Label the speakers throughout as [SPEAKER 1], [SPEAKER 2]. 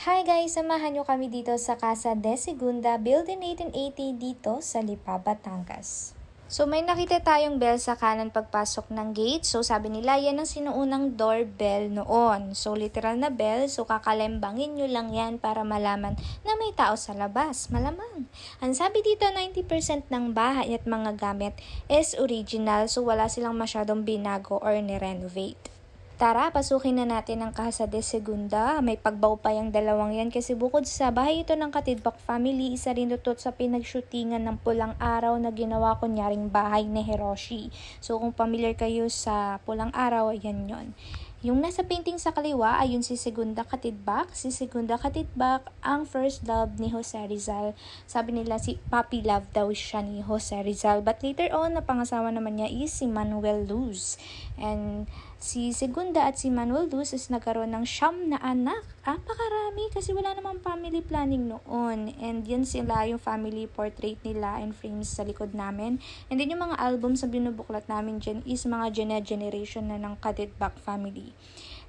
[SPEAKER 1] Hi guys! Samahan nyo kami dito sa Casa de Segunda, built in 1880 dito sa Lipa, Batangas. So may nakita tayong bell sa kanan pagpasok ng gate. So sabi nila yan ang sinuunang doorbell noon. So literal na bell. So kakalembangin nyo lang yan para malaman na may tao sa labas. Malamang. Ang sabi dito 90% ng bahay at mga gamit is original. So wala silang masyadong binago or ni-renovate. Tara, pasukin na natin ang Casa de Segunda. May pagbaw pa yung dalawang yan kasi bukod sa bahay ito ng Katidbak family, isa rin ito sa pinagshootingan ng Pulang Araw na ginawa kunyaring bahay ni Hiroshi. So kung familiar kayo sa Pulang Araw, yan yon. Yung nasa painting sa kaliwa ay yung si Segunda Katidbak. Si Segunda Katidbak ang first love ni Jose Rizal. Sabi nila si puppy love daw siya ni Jose Rizal. But later on, napangasawa naman niya is si Manuel Luz. And si Segunda at si Manuel Luz is nagkaroon ng 9 na anak. Pakarami kasi wala namang family planning noon. And yan sila yung family portrait nila and frames sa likod namin. And then yung mga albums na binubuklat namin dyan is mga generation na ng Katidbak family.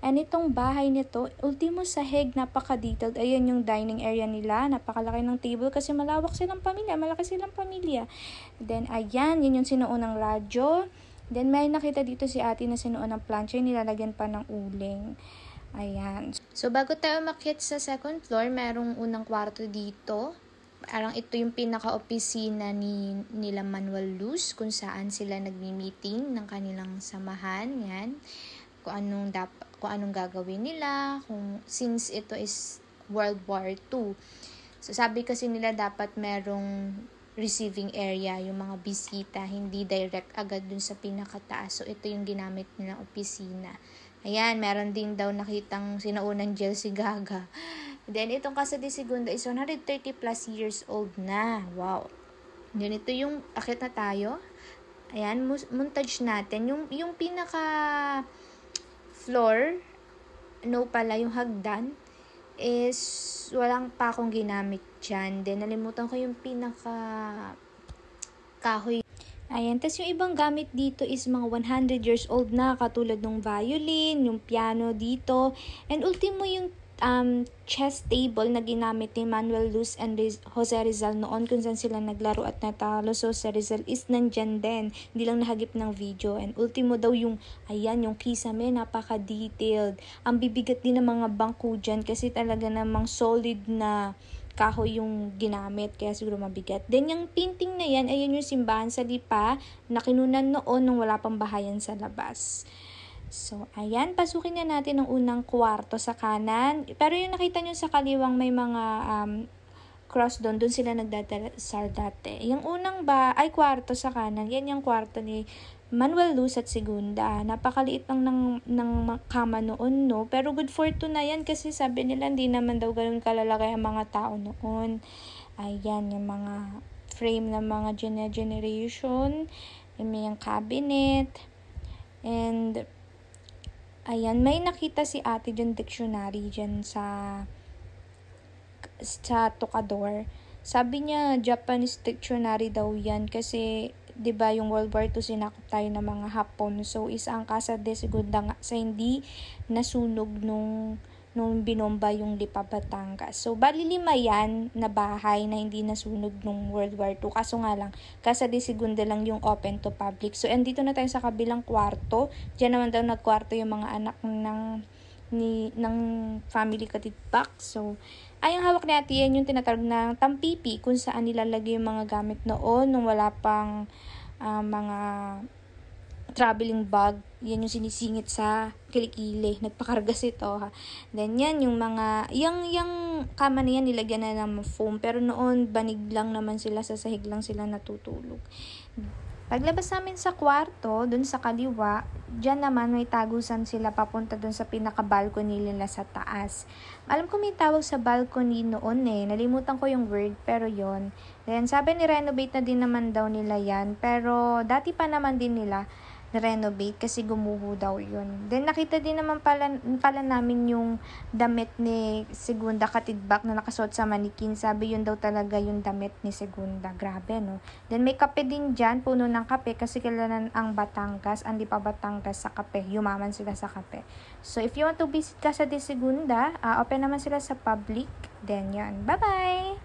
[SPEAKER 1] And itong bahay nito, ultimo sahig, napaka-detailed. Ayan yung dining area nila, napakalaki ng table kasi malawak silang pamilya, malaki silang pamilya. Then ayan, yun yung sinuunang radyo. Then may nakita dito si ate na sinuon ng plancha, nilalagyan pa ng uling. Ayan. So bago tayo umakyat sa second floor, merong unang kwarto dito. Parang ito yung pinaka-opisina nila Manuel Luz kung saan sila nagmi-meeting ng kanilang samahan. Yan. Kung anong gagawin nila, since ito is World War II. So sabi kasi nila dapat merong receiving area, yung mga bisita, hindi direct agad dun sa pinakataas. So ito yung ginamit nilang opisina. Ayan, meron din daw nakitang sinaunang jail si Gaga. Then itong Casa de Segunda is 130 plus years old na. Wow. Then ito yung akit na tayo. Ayan, montage natin. Yung pinaka floor, pala yung hagdan, is walang pa akong ginamit dyan. Then, nalimutan ko yung pinaka kahoy. Ayan, tas yung ibang gamit dito is mga 100 years old na, katulad ng violin, yung piano dito, and ultimo yung chess table na ginamit ni Manuel Luz and Jose Rizal noon kung saan sila naglaro at natalo. So, Jose Rizal is nandyan din. Hindi lang nahagip ng video. And ultimo daw yung kisame, napaka-detailed. Ang bibigat din ng mga bangko dyan kasi talaga namang solid na kahoy yung ginamit, kaya siguro mabigat. Then yung painting na yan, ayan yung simbahan sa Lipa na kinunan noon nung wala pang bahayan sa labas. So, ayan, pasukin na natin ang unang kwarto sa kanan. Pero yung nakita nyo sa kaliwang may mga cross doon sila nagdadasal dati. Yung unang kwarto sa kanan, yan yung kwarto ni Manuel Luz at Segunda. Napakaliit lang ng kama noon, no? Pero good for two na yan kasi sabi nila hindi naman daw ganun kalalaki ang mga tao noon. Ayan, yung mga frame ng mga generation. Yung cabinet. And ayan, may nakita si ate dyan dictionary dyan sa tocador. Sabi niya, Japanese dictionary daw yan kasi 'di ba yung World War II sinakop tayo ng mga Hapon. So isa ang Casa de Segunda nga sa hindi nasunog nung binomba yung Lipa, Batangas. So bali 5 yan na bahay na hindi nasunog nung World War II. Kaso nga lang, Casa de Segunda lang yung open to public. So andito na tayo sa kabilang kwarto. Diyan naman daw nagkwarto yung mga anak ng family Katidbak. So ay, ang hawak ni ate yan yung tinatawag na tampipi kung saan nilalagay yung mga gamit noon nung wala pang mga traveling bag. Yan yung sinisingit sa kilikili. Nagpakargas ito, ha. Then yan yung mga, yung kama na yan nilagyan na ng foam. Pero noon, banig lang naman sila, sa sahig lang sila natutulog. Paglabas namin sa kwarto, dun sa kaliwa, dyan naman may tagusan sila papunta dun sa pinaka-balcony nila sa taas. Alam ko may tawag sa balcony noon nalimutan ko yung word, pero yon. Then sabi ni renovate na din naman daw nila yan, pero dati pa naman din nila renovate kasi gumuho daw yun. Then nakita din naman pala namin yung damit ni Segunda Katidbak na nakasuot sa manikin. Sabi yun daw talaga yung damit ni Segunda. Grabe, no? Then may kape din dyan, puno ng kape kasi kilala ang Batangas, ang Lipa Batangas sa kape. Yumaman sila sa kape. So if you want to visit Casa de Segunda, open naman sila sa public. Then yan. Bye-bye!